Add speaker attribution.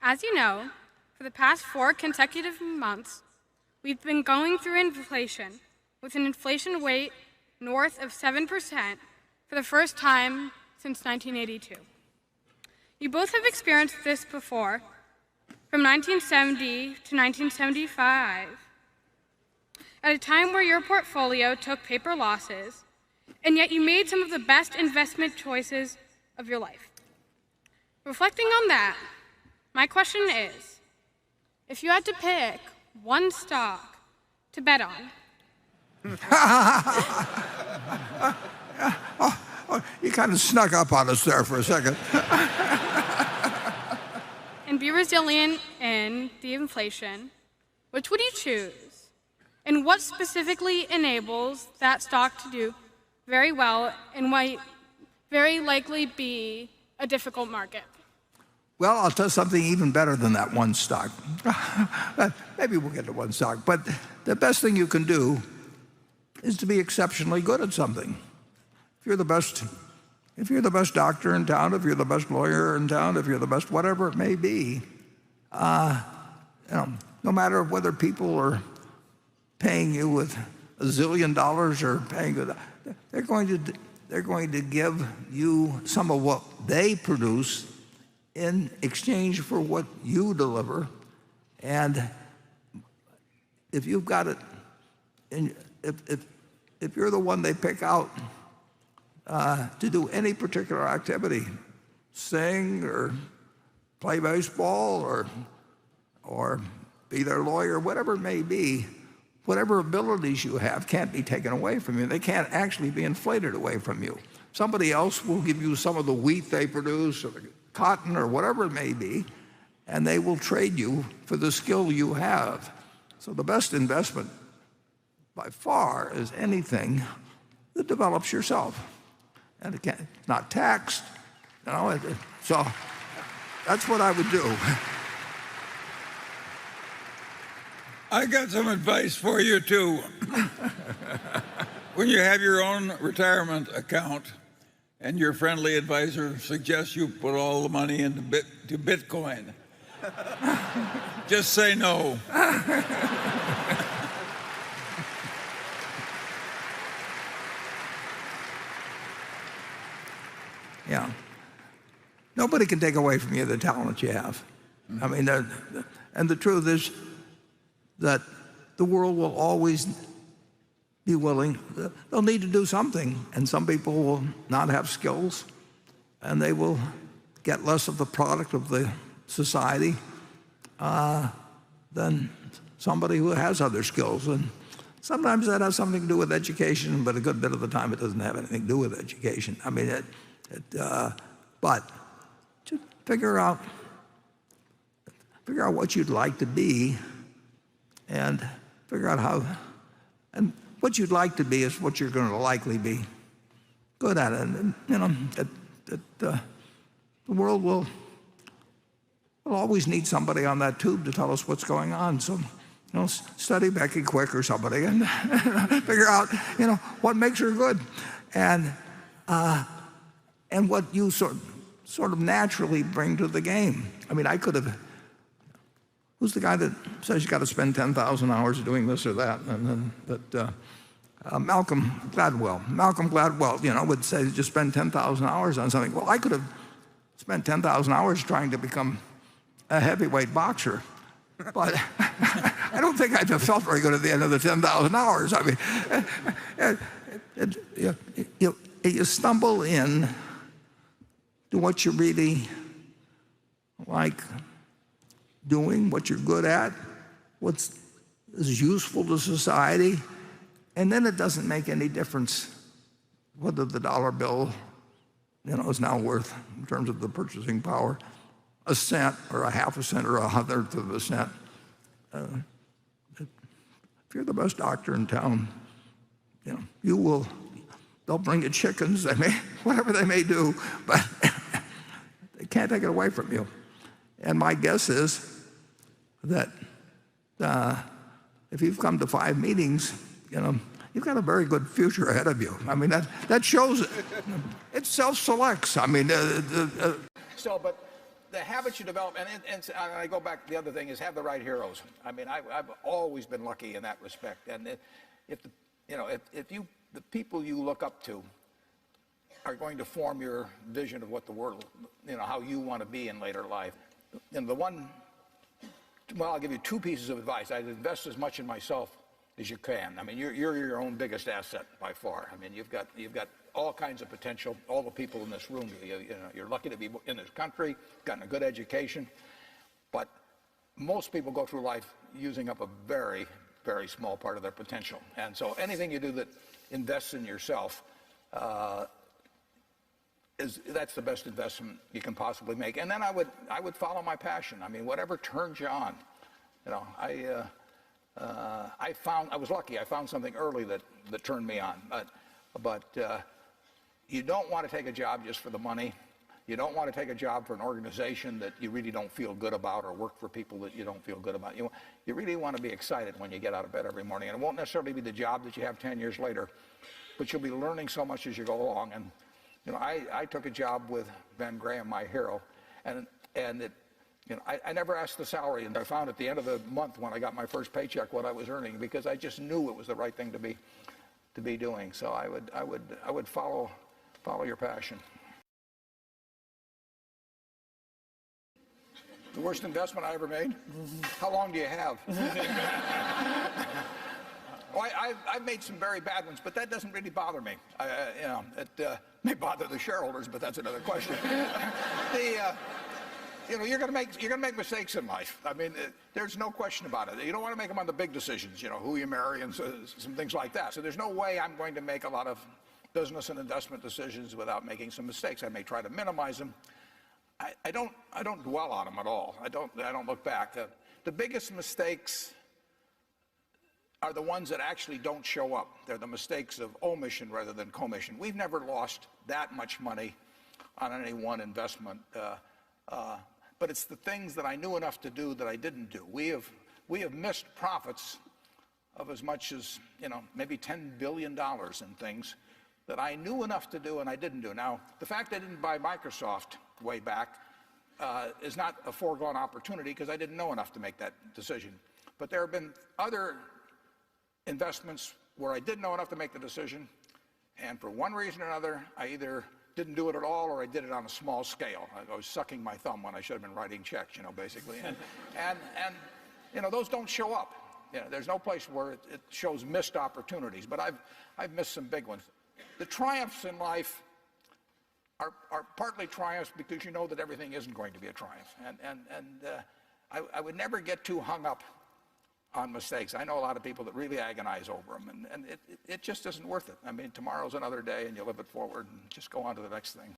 Speaker 1: As you know, for the past 4 consecutive months, we've been going through inflation with an inflation rate north of 7% for the first time since 1982. You both have experienced this before, from 1970 to 1975, at a time where your portfolio took paper losses, and yet you made some of the best investment choices of your life. Reflecting on that, my question is, if you had to pick one stock to bet on,
Speaker 2: You kind of snuck up on us there for a second.
Speaker 1: and be resilient in the inflation, which would you choose? And what specifically enables that stock to do very well and might very likely be a difficult market?
Speaker 2: Well, I'll tell you something even better than that one stock. Maybe we'll get to one stock, but the best thing you can do is to be exceptionally good at something. If you're the best doctor in town, if you're the best lawyer in town, if you're the best whatever it may be, no matter whether people are paying you with $1 zillion or paying you, they're going to give you some of what they produce in exchange for what you deliver. And if you've got it, and if you're the one they pick out to do any particular activity, sing or play baseball or be their lawyer, whatever it may be, whatever abilities you have can't be taken away from you. They can't actually be inflated away from you. Somebody else will give you some of the wheat they produce or the cotton or whatever it may be, and they will trade you for the skill you have. So the best investment by far is anything that develops yourself. And it's not taxed, so that's what I would do.
Speaker 3: I got some advice for you too. When you have your own retirement account and your friendly advisor suggests you put all the money into Bitcoin, just say no.
Speaker 2: Yeah. Nobody can take away from you the talent you have. I mean, and the truth is that the world will always be willing. They'll need to do something, and some people will not have skills, and they will get less of the product of the society than somebody who has other skills. And sometimes that has something to do with education, but a good bit of the time it doesn't have anything to do with education. I mean, but just figure out what you'd like to be, and figure out how. And what you'd like to be is what you're going to likely be good at. And the world will always need somebody on that tube to tell us what's going on. So, study Becky Quick or somebody and figure out, what makes her good, and what you sort of naturally bring to the game. I mean, I could have. Who's the guy that says you got to spend 10,000 hours doing this or that? And then Malcolm Gladwell, would say just spend 10,000 hours on something. Well, I could have spent 10,000 hours trying to become a heavyweight boxer, but I don't think I'd have felt very good at the end of the 10,000 hours. I mean, you stumble in to what you really like doing, what you're good at, what is useful to society, and then it doesn't make any difference whether the dollar bill, is now worth, in terms of the purchasing power, a cent or a half a cent or a hundredth of a cent. If you're the best doctor in town, they'll bring you chickens, whatever they may do, but they can't take it away from you. And my guess is that if you've come to 5 meetings, you've got a very good future ahead of you. I mean, that shows it. It self-selects. I mean,
Speaker 4: but the habits you develop, and I go back, the other thing is have the right heroes. I mean, I've always been lucky in that respect. And if the people you look up to are going to form your vision of what the world, how you want to be in later life. And I'll give you two pieces of advice. I'd invest as much in myself as you can. I mean, you're your own biggest asset by far. I mean, you've got all kinds of potential. All the people in this room, you're lucky to be in this country, gotten a good education. But most people go through life using up a very, very small part of their potential. And so anything you do that invests in yourself, that's the best investment you can possibly make. And then I would follow my passion. I mean, whatever turns you on. I was lucky. I found something early that turned me on. But you don't want to take a job just for the money. You don't want to take a job for an organization that you really don't feel good about, or work for people that you don't feel good about. You really want to be excited when you get out of bed every morning. And it won't necessarily be the job that you have 10 years later, but you'll be learning so much as you go along. And I took a job with Ben Graham, my hero, and I never asked the salary, and I found at the end of the month when I got my first paycheck what I was earning, because I just knew it was the right thing to be doing. So I would follow your passion. The worst investment I ever made? How long do you have? I've made some very bad ones, but that doesn't really bother me. It may bother the shareholders, but that's another question. You're going to make mistakes in life. I mean, there's no question about it. You don't want to make them on the big decisions, who you marry and some things like that. So there's no way I'm going to make a lot of business and investment decisions without making some mistakes. I may try to minimize them. I don't dwell on them at all. I don't look back. The biggest mistakes are the ones that actually don't show up. They're the mistakes of omission rather than commission. We've never lost that much money on any one investment, but it's the things that I knew enough to do that I didn't do. We have missed profits of as much as maybe $10 billion in things that I knew enough to do and I didn't do. Now, the fact I didn't buy Microsoft way back is not a foregone opportunity, because I didn't know enough to make that decision. But there have been other investments where I didn't know enough to make the decision, and for one reason or another, I either didn't do it at all or I did it on a small scale. I was sucking my thumb when I should have been writing checks, basically. And those don't show up. There's no place where it shows missed opportunities, but I've missed some big ones. The triumphs in life are partly triumphs because you know that everything isn't going to be a triumph. And I would never get too hung up on mistakes. I know a lot of people that really agonize over them, and it just isn't worth it. I mean, tomorrow's another day, and you live it forward and just go on to the next thing.